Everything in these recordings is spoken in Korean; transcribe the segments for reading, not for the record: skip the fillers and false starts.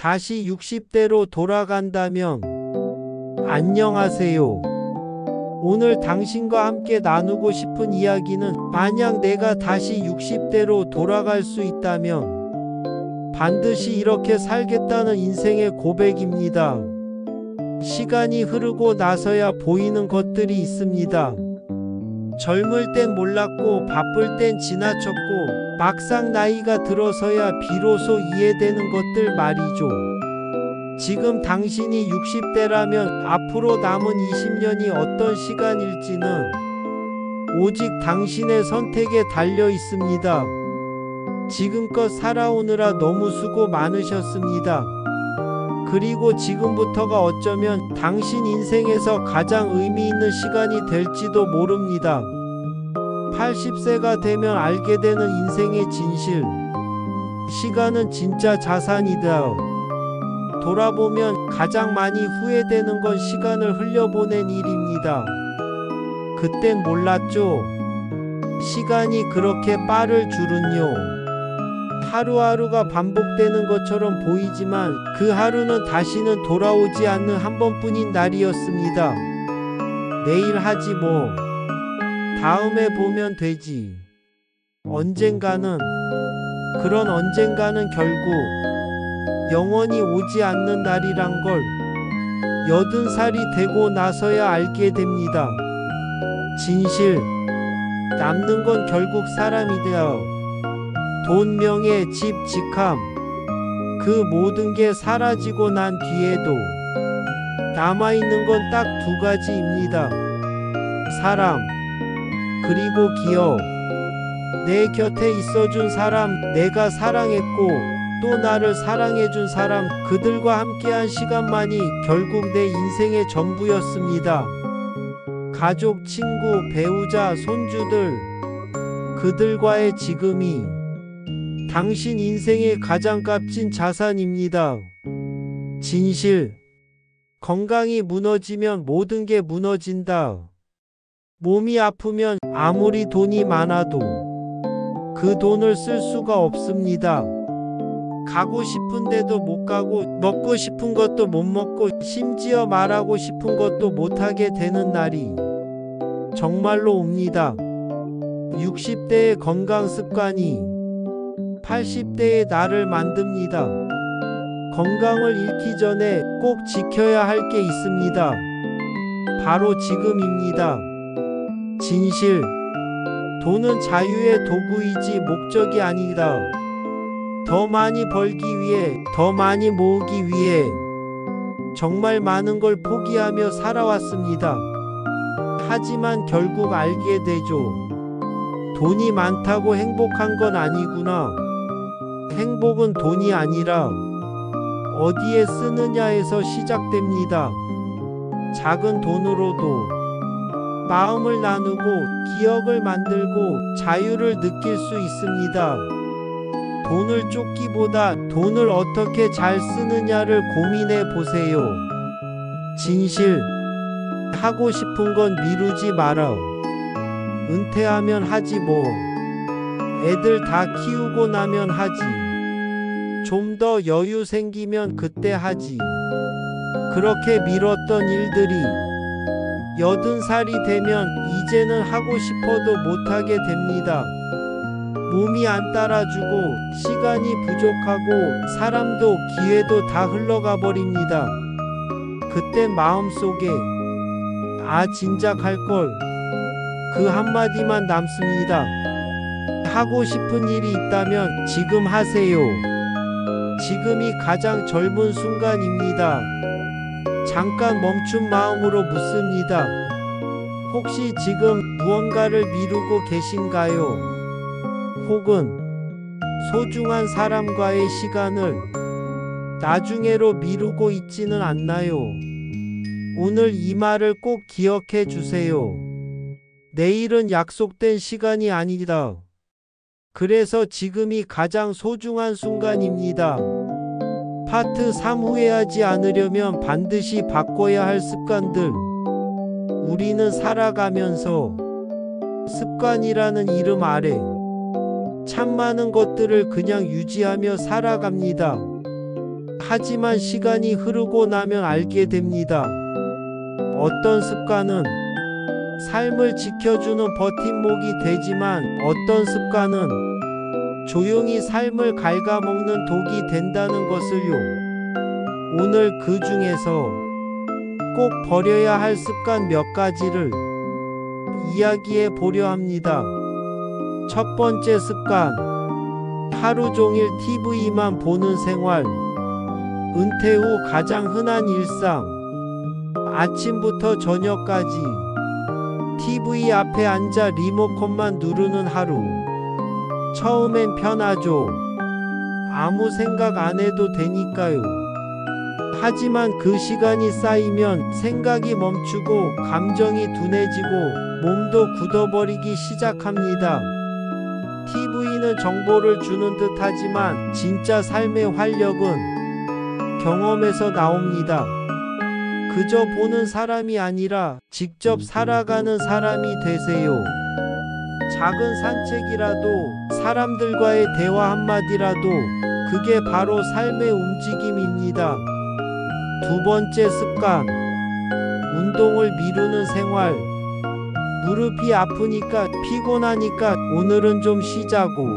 다시 60대로 돌아간다면 안녕하세요. 오늘 당신과 함께 나누고 싶은 이야기는 만약 내가 다시 60대로 돌아갈 수 있다면 반드시 이렇게 살겠다는 인생의 고백입니다. 시간이 흐르고 나서야 보이는 것들이 있습니다. 젊을 땐 몰랐고 바쁠 땐 지나쳤고 막상 나이가 들어서야 비로소 이해되는 것들 말이죠. 지금 당신이 60대라면 앞으로 남은 20년이 어떤 시간일지는 오직 당신의 선택에 달려 있습니다. 지금껏 살아오느라 너무 수고 많으셨습니다. 그리고 지금부터가 어쩌면 당신 인생에서 가장 의미 있는 시간이 될지도 모릅니다. 80세가 되면 알게 되는 인생의 진실. 시간은 진짜 자산이다. 돌아보면 가장 많이 후회되는 건 시간을 흘려보낸 일입니다. 그땐 몰랐죠. 시간이 그렇게 빠를 줄은요. 하루하루가 반복되는 것처럼 보이지만 그 하루는 다시는 돌아오지 않는 한 번뿐인 날이었습니다. 내일 하지 뭐. 다음에 보면 되지. 언젠가는, 그런 언젠가는 결국 영원히 오지 않는 날이란 걸 80살이 되고 나서야 알게 됩니다. 진실. 남는 건 결국 사람이다. 돈, 명예, 집, 직함. 그 모든 게 사라지고 난 뒤에도 남아있는 건 딱 두 가지입니다. 사람, 그리고 기억. 내 곁에 있어준 사람, 내가 사랑했고 또 나를 사랑해준 사람, 그들과 함께한 시간만이 결국 내 인생의 전부였습니다. 가족, 친구, 배우자, 손주들, 그들과의 지금이 당신 인생의 가장 값진 자산입니다. 진실. 건강이 무너지면 모든 게 무너진다. 몸이 아프면 아무리 돈이 많아도 그 돈을 쓸 수가 없습니다. 가고 싶은 데도 못 가고 먹고 싶은 것도 못 먹고 심지어 말하고 싶은 것도 못하게 되는 날이 정말로 옵니다. 60대의 건강 습관이 80대의 나를 만듭니다. 건강을 잃기 전에 꼭 지켜야 할 게 있습니다. 바로 지금입니다. 진실. 돈은 자유의 도구이지 목적이 아니다. 더 많이 벌기 위해, 더 많이 모으기 위해 정말 많은 걸 포기하며 살아왔습니다. 하지만 결국 알게 되죠. 돈이 많다고 행복한 건 아니구나. 행복은 돈이 아니라 어디에 쓰느냐에서 시작됩니다. 작은 돈으로도 마음을 나누고 기억을 만들고 자유를 느낄 수 있습니다. 돈을 쫓기보다 돈을 어떻게 잘 쓰느냐를 고민해 보세요. 진실. 하고 싶은 건 미루지 마라. 은퇴하면 하지 뭐. 애들 다 키우고 나면 하지. 좀 더 여유 생기면 그때 하지. 그렇게 미뤘던 일들이 80살이 되면 이제는 하고 싶어도 못하게 됩니다. 몸이 안 따라주고 시간이 부족하고 사람도 기회도 다 흘러가 버립니다. 그때 마음속에 아 진작 할걸, 그 한마디만 남습니다. 하고 싶은 일이 있다면 지금 하세요. 지금이 가장 젊은 순간입니다. 잠깐 멈춘 마음으로 묻습니다. 혹시 지금 무언가를 미루고 계신가요? 혹은 소중한 사람과의 시간을 나중에로 미루고 있지는 않나요? 오늘 이 말을 꼭 기억해 주세요. 내일은 약속된 시간이 아니다. 그래서 지금이 가장 소중한 순간입니다. 파트 3 후회하지 않으려면 반드시 바꿔야 할 습관들. 우리는 살아가면서 습관이라는 이름 아래 참 많은 것들을 그냥 유지하며 살아갑니다. 하지만 시간이 흐르고 나면 알게 됩니다. 어떤 습관은 삶을 지켜주는 버팀목이 되지만 어떤 습관은 조용히 삶을 갉아먹는 독이 된다는 것을요. 오늘 그 중에서 꼭 버려야 할 습관 몇 가지를 이야기해 보려 합니다. 첫 번째 습관, 하루 종일 TV만 보는 생활. 은퇴 후 가장 흔한 일상. 아침부터 저녁까지 TV 앞에 앉아 리모컨만 누르는 하루. 처음엔 편하죠. 아무 생각 안 해도 되니까요. 하지만 그 시간이 쌓이면 생각이 멈추고 감정이 둔해지고 몸도 굳어버리기 시작합니다. TV는 정보를 주는 듯 하지만 진짜 삶의 활력은 경험에서 나옵니다. 그저 보는 사람이 아니라 직접 살아가는 사람이 되세요. 작은 산책이라도, 사람들과의 대화 한마디라도 그게 바로 삶의 움직임입니다. 두 번째 습관, 운동을 미루는 생활. 무릎이 아프니까, 피곤하니까 오늘은 좀 쉬자고.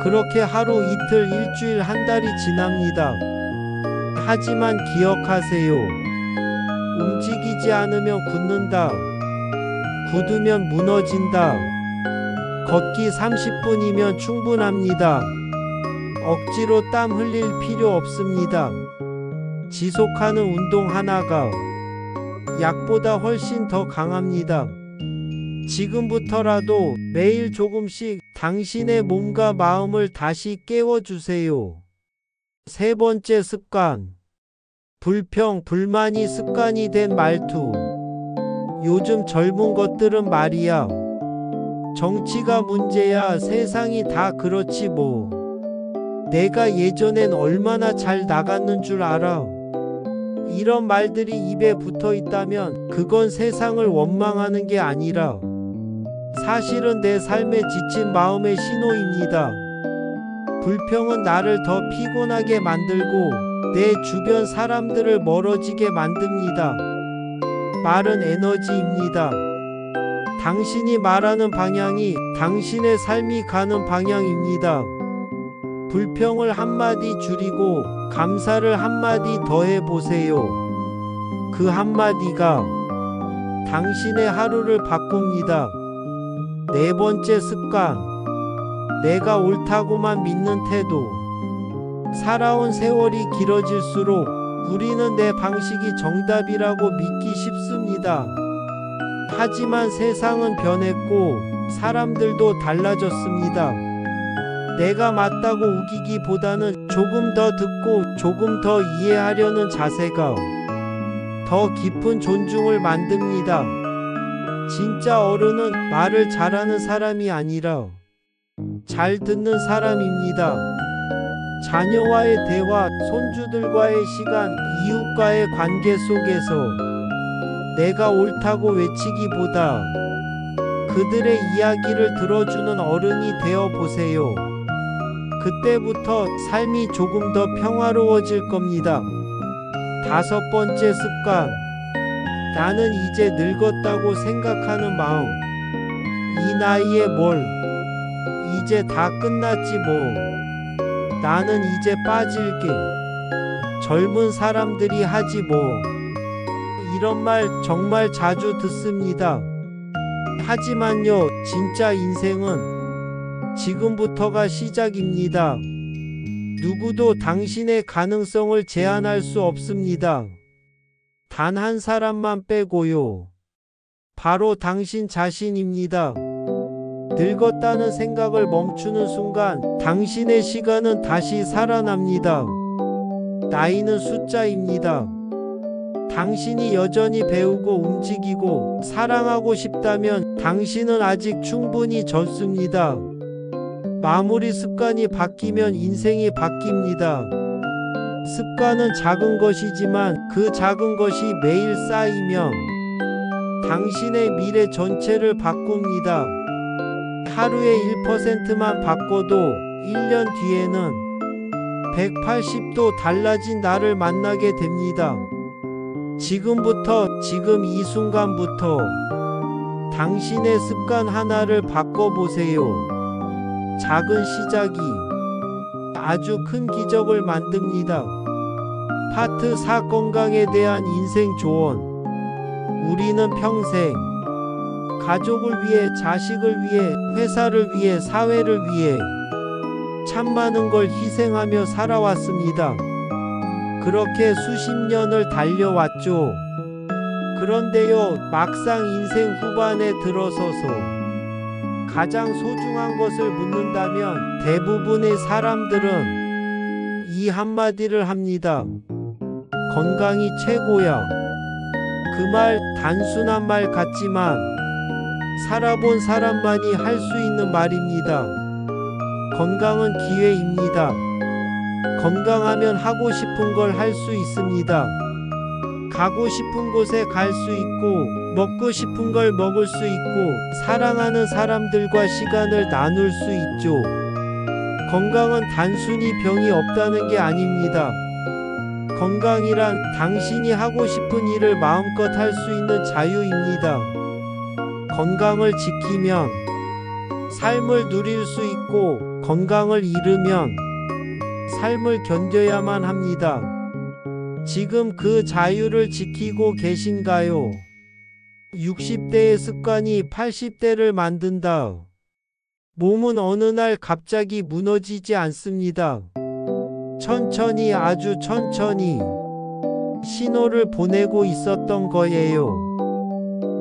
그렇게 하루 이틀 일주일 한 달이 지납니다. 하지만 기억하세요. 움직이지 않으면 굳는다. 굳으면 무너진다. 걷기 30분이면 충분합니다. 억지로 땀 흘릴 필요 없습니다. 지속하는 운동 하나가 약보다 훨씬 더 강합니다. 지금부터라도 매일 조금씩 당신의 몸과 마음을 다시 깨워주세요. 세 번째 습관, 불평, 불만이 습관이 된 말투. 요즘 젊은 것들은 말이야. 정치가 문제야, 세상이 다 그렇지 뭐. 내가 예전엔 얼마나 잘 나갔는 줄 알아. 이런 말들이 입에 붙어 있다면 그건 세상을 원망하는 게 아니라 사실은 내 삶에 지친 마음의 신호입니다. 불평은 나를 더 피곤하게 만들고 내 주변 사람들을 멀어지게 만듭니다. 말은 에너지입니다. 당신이 말하는 방향이 당신의 삶이 가는 방향입니다. 불평을 한마디 줄이고 감사를 한마디 더해보세요. 그 한마디가 당신의 하루를 바꿉니다. 네 번째 습관, 내가 옳다고만 믿는 태도. 살아온 세월이 길어질수록 우리는 내 방식이 정답이라고 믿기 쉽습니다. 하지만 세상은 변했고 사람들도 달라졌습니다. 내가 맞다고 우기기보다는 조금 더 듣고 조금 더 이해하려는 자세가 더 깊은 존중을 만듭니다. 진짜 어른은 말을 잘하는 사람이 아니라 잘 듣는 사람입니다. 자녀와의 대화, 손주들과의 시간, 이웃과의 관계 속에서 내가 옳다고 외치기보다 그들의 이야기를 들어주는 어른이 되어 보세요. 그때부터 삶이 조금 더 평화로워질 겁니다. 다섯 번째 습관, 나는 이제 늙었다고 생각하는 마음. 이 나이에 뭘, 이제 다 끝났지 뭐. 나는 이제 빠질게. 젊은 사람들이 하지 뭐. 이런 말 정말 자주 듣습니다. 하지만요, 진짜 인생은 지금부터가 시작입니다. 누구도 당신의 가능성을 제한할 수 없습니다. 단 한 사람만 빼고요. 바로 당신 자신입니다. 늙었다는 생각을 멈추는 순간 당신의 시간은 다시 살아납니다. 나이는 숫자입니다. 당신이 여전히 배우고 움직이고 사랑하고 싶다면 당신은 아직 충분히 젊습니다. 마무리 습관이 바뀌면 인생이 바뀝니다. 습관은 작은 것이지만 그 작은 것이 매일 쌓이면 당신의 미래 전체를 바꿉니다. 하루에 1%만 바꿔도 1년 뒤에는 180도 달라진 나를 만나게 됩니다. 지금부터, 지금 이 순간부터 당신의 습관 하나를 바꿔보세요. 작은 시작이 아주 큰 기적을 만듭니다. 파트 4 건강에 대한 인생 조언. 우리는 평생 가족을 위해, 자식을 위해, 회사를 위해, 사회를 위해 참 많은 걸 희생하며 살아왔습니다. 그렇게 수십 년을 달려왔죠. 그런데요, 막상 인생 후반에 들어서서 가장 소중한 것을 묻는다면 대부분의 사람들은 이 한마디를 합니다. 건강이 최고야. 그 말 단순한 말 같지만 살아본 사람만이 할 수 있는 말입니다. 건강은 기회입니다. 건강하면 하고 싶은 걸 할 수 있습니다. 가고 싶은 곳에 갈 수 있고, 먹고 싶은 걸 먹을 수 있고, 사랑하는 사람들과 시간을 나눌 수 있죠. 건강은 단순히 병이 없다는 게 아닙니다. 건강이란 당신이 하고 싶은 일을 마음껏 할 수 있는 자유입니다. 건강을 지키면 삶을 누릴 수 있고, 건강을 잃으면 삶을 견뎌야만 합니다. 지금 그 자유를 지키고 계신가요? 60대의 습관이 80대를 만든다. 몸은 어느 날 갑자기 무너지지 않습니다. 천천히, 아주 천천히 신호를 보내고 있었던 거예요.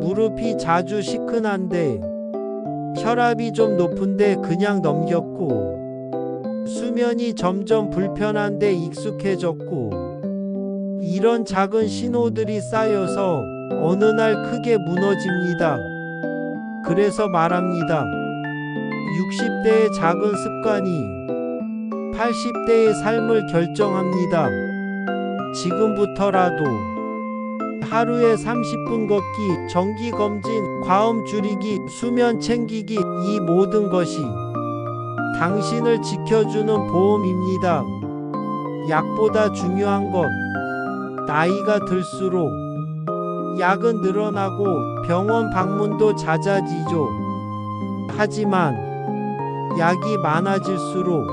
무릎이 자주 시큰한데, 혈압이 좀 높은데 그냥 넘겼고, 수면이 점점 불편한데 익숙해졌고, 이런 작은 신호들이 쌓여서 어느 날 크게 무너집니다. 그래서 말합니다. 60대의 작은 습관이 80대의 삶을 결정합니다. 지금부터라도 하루에 30분 걷기, 정기검진, 과음 줄이기, 수면 챙기기, 이 모든 것이 당신을 지켜주는 보험입니다. 약보다 중요한 건 나이가 들수록 약은 늘어나고 병원 방문도 잦아지죠. 하지만 약이 많아질수록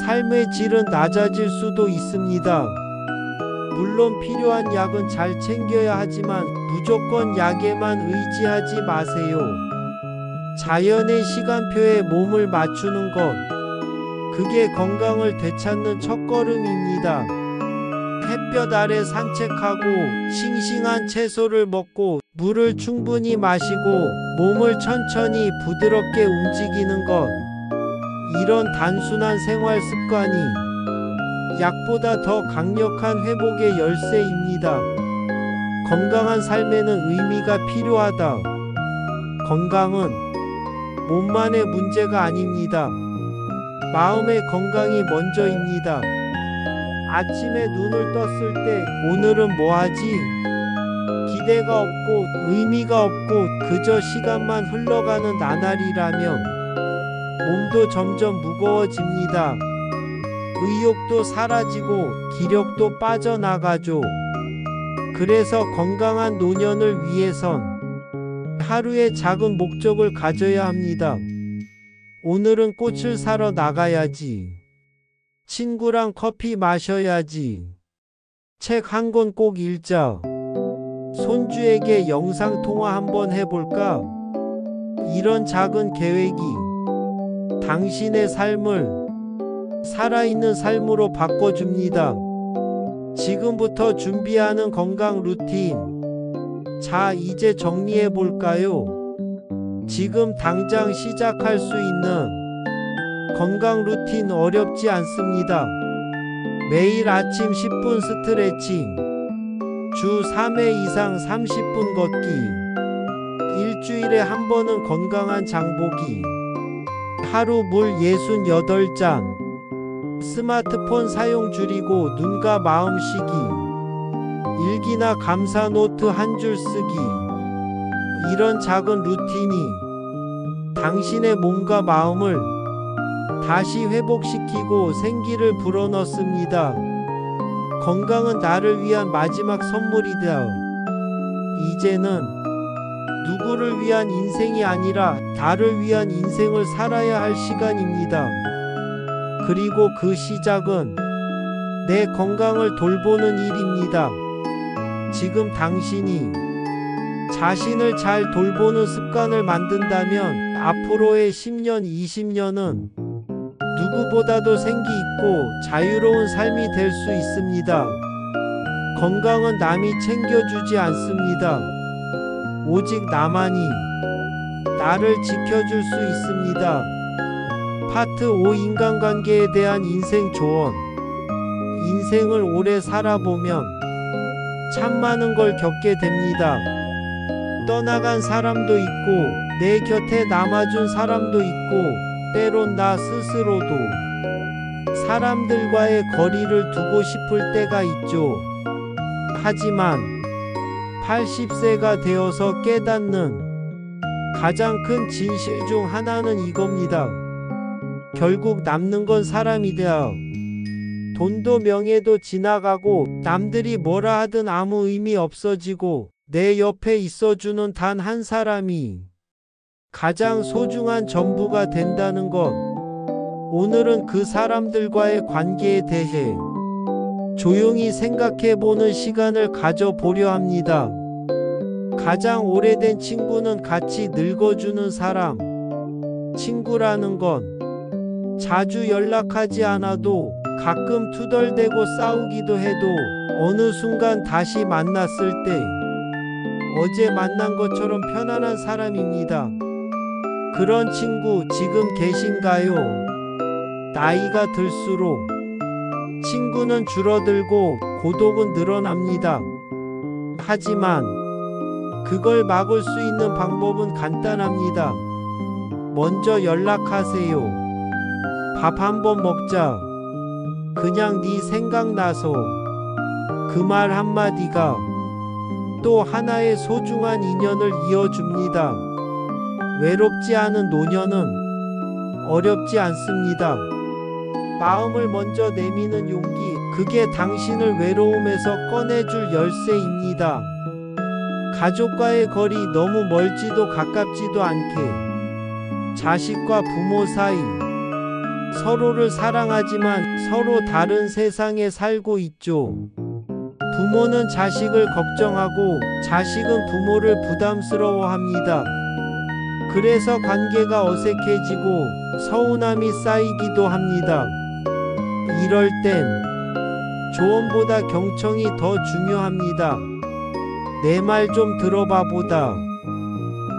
삶의 질은 낮아질 수도 있습니다. 물론 필요한 약은 잘 챙겨야 하지만 무조건 약에만 의지하지 마세요. 자연의 시간표에 몸을 맞추는 것, 그게 건강을 되찾는 첫걸음입니다. 햇볕 아래 산책하고, 싱싱한 채소를 먹고, 물을 충분히 마시고, 몸을 천천히 부드럽게 움직이는 것, 이런 단순한 생활 습관이 약보다 더 강력한 회복의 열쇠입니다. 건강한 삶에는 의미가 필요하다. 건강은 몸만의 문제가 아닙니다. 마음의 건강이 먼저입니다. 아침에 눈을 떴을 때 오늘은 뭐하지? 기대가 없고 의미가 없고 그저 시간만 흘러가는 나날이라면 몸도 점점 무거워집니다. 의욕도 사라지고 기력도 빠져나가죠. 그래서 건강한 노년을 위해선 하루에 작은 목적을 가져야 합니다. 오늘은 꽃을 사러 나가야지. 친구랑 커피 마셔야지. 책 한 권 꼭 읽자. 손주에게 영상통화 한번 해볼까? 이런 작은 계획이 당신의 삶을 살아있는 삶으로 바꿔줍니다. 지금부터 준비하는 건강 루틴. 자, 이제 정리해볼까요? 지금 당장 시작할 수 있는 건강 루틴 어렵지 않습니다. 매일 아침 10분 스트레칭, 주 3회 이상 30분 걷기, 일주일에 한 번은 건강한 장보기, 하루 물 68잔, 스마트폰 사용 줄이고 눈과 마음 쉬기, 일기나 감사 노트 한 줄 쓰기. 이런 작은 루틴이 당신의 몸과 마음을 다시 회복시키고 생기를 불어넣습니다. 건강은 나를 위한 마지막 선물이다. 이제는 누구를 위한 인생이 아니라 나를 위한 인생을 살아야 할 시간입니다. 그리고 그 시작은 내 건강을 돌보는 일입니다. 지금 당신이 자신을 잘 돌보는 습관을 만든다면 앞으로의 10년, 20년은 누구보다도 생기 있고 자유로운 삶이 될 수 있습니다. 건강은 남이 챙겨주지 않습니다. 오직 나만이 나를 지켜줄 수 있습니다. 파트 5 인간관계에 대한 인생 조언. 인생을 오래 살아보면 참 많은 걸 겪게 됩니다. 떠나간 사람도 있고 내 곁에 남아준 사람도 있고 때론 나 스스로도 사람들과의 거리를 두고 싶을 때가 있죠. 하지만 80세가 되어서 깨닫는 가장 큰 진실 중 하나는 이겁니다. 결국 남는 건 사람이다. 돈도 명예도 지나가고 남들이 뭐라 하든 아무 의미 없어지고 내 옆에 있어주는 단 한 사람이 가장 소중한 전부가 된다는 것. 오늘은 그 사람들과의 관계에 대해 조용히 생각해보는 시간을 가져보려 합니다. 가장 오래된 친구는 같이 늙어주는 사람. 친구라는 건 자주 연락하지 않아도 가끔 투덜대고 싸우기도 해도 어느 순간 다시 만났을 때 어제 만난 것처럼 편안한 사람입니다. 그런 친구 지금 계신가요? 나이가 들수록 친구는 줄어들고 고독은 늘어납니다. 하지만 그걸 막을 수 있는 방법은 간단합니다. 먼저 연락하세요. 밥 한번 먹자. 그냥 네 생각나서. 그 말 한마디가 또 하나의 소중한 인연을 이어줍니다. 외롭지 않은 노년은 어렵지 않습니다. 마음을 먼저 내미는 용기, 그게 당신을 외로움에서 꺼내줄 열쇠입니다. 가족과의 거리 너무 멀지도 가깝지도 않게 자식과 부모 사이 서로를 사랑하지만 서로 다른 세상에 살고 있죠. 부모는 자식을 걱정하고 자식은 부모를 부담스러워합니다. 그래서 관계가 어색해지고 서운함이 쌓이기도 합니다. 이럴 땐 조언보다 경청이 더 중요합니다. 내 말 좀 들어봐 보다.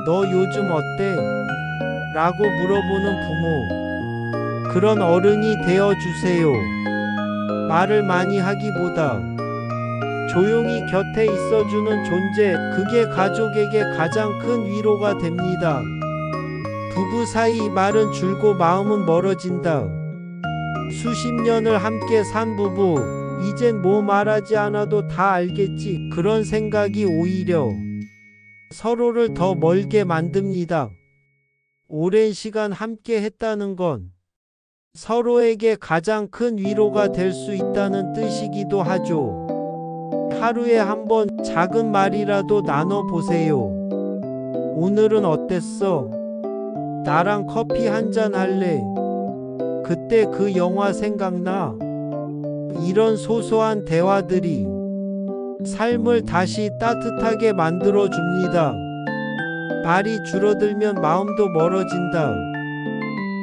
너 요즘 어때? 라고 물어보는 부모. 그런 어른이 되어주세요. 말을 많이 하기보다 조용히 곁에 있어주는 존재, 그게 가족에게 가장 큰 위로가 됩니다. 부부 사이 말은 줄고 마음은 멀어진다. 수십 년을 함께 산 부부, 이젠 뭐 말하지 않아도 다 알겠지. 그런 생각이 오히려 서로를 더 멀게 만듭니다. 오랜 시간 함께 했다는 건 서로에게 가장 큰 위로가 될 수 있다는 뜻이기도 하죠. 하루에 한 번 작은 말이라도 나눠보세요. 오늘은 어땠어? 나랑 커피 한잔 할래? 그때 그 영화 생각나? 이런 소소한 대화들이 삶을 다시 따뜻하게 만들어줍니다. 말이 줄어들면 마음도 멀어진다.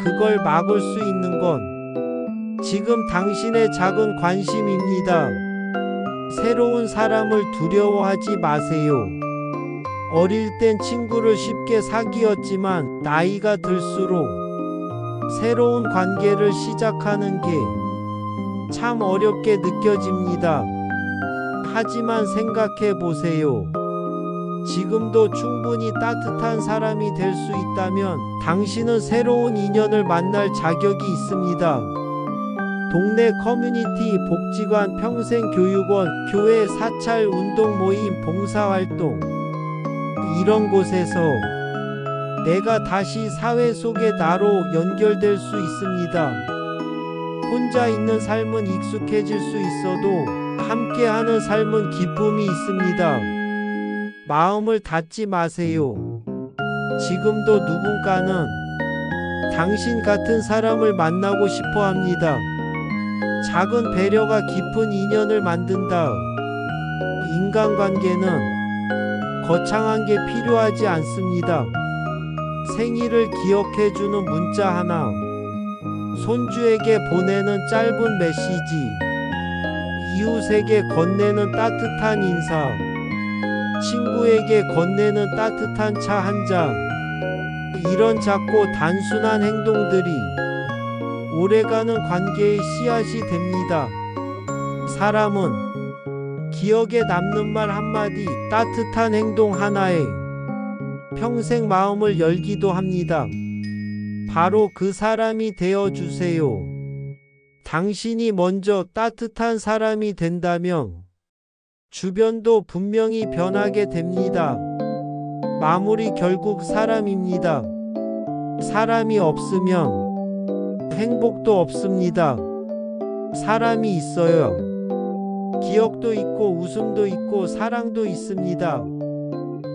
그걸 막을 수 있는 건 지금 당신의 작은 관심입니다. 새로운 사람을 두려워하지 마세요. 어릴 땐 친구를 쉽게 사귀었지만 나이가 들수록 새로운 관계를 시작하는 게 참 어렵게 느껴집니다. 하지만 생각해 보세요. 지금도 충분히 따뜻한 사람이 될 수 있다면 당신은 새로운 인연을 만날 자격이 있습니다. 동네 커뮤니티, 복지관, 평생교육원, 교회, 사찰, 운동 모임, 봉사활동, 이런 곳에서 내가 다시 사회 속의 나로 연결될 수 있습니다. 혼자 있는 삶은 익숙해질 수 있어도 함께하는 삶은 기쁨이 있습니다. 마음을 닫지 마세요. 지금도 누군가는 당신 같은 사람을 만나고 싶어 합니다. 작은 배려가 깊은 인연을 만든다. 인간관계는 거창한 게 필요하지 않습니다. 생일을 기억해주는 문자 하나, 손주에게 보내는 짧은 메시지, 이웃에게 건네는 따뜻한 인사, 친구에게 건네는 따뜻한 차 한 잔, 이런 작고 단순한 행동들이 오래가는 관계의 씨앗이 됩니다. 사람은 기억에 남는 말 한마디, 따뜻한 행동 하나에 평생 마음을 열기도 합니다. 바로 그 사람이 되어주세요. 당신이 먼저 따뜻한 사람이 된다면 주변도 분명히 변하게 됩니다. 마무리 결국 사람입니다. 사람이 없으면 행복도 없습니다. 사람이 있어요. 기억도 있고 웃음도 있고 사랑도 있습니다.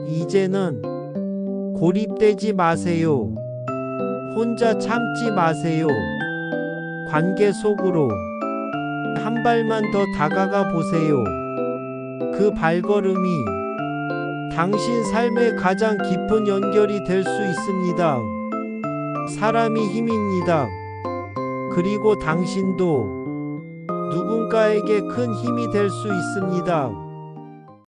이제는 고립되지 마세요. 혼자 참지 마세요. 관계 속으로 한 발만 더 다가가 보세요. 그 발걸음이 당신 삶의 가장 깊은 연결이 될 수 있습니다. 사람이 힘입니다. 그리고 당신도 누군가에게 큰 힘이 될 수 있습니다.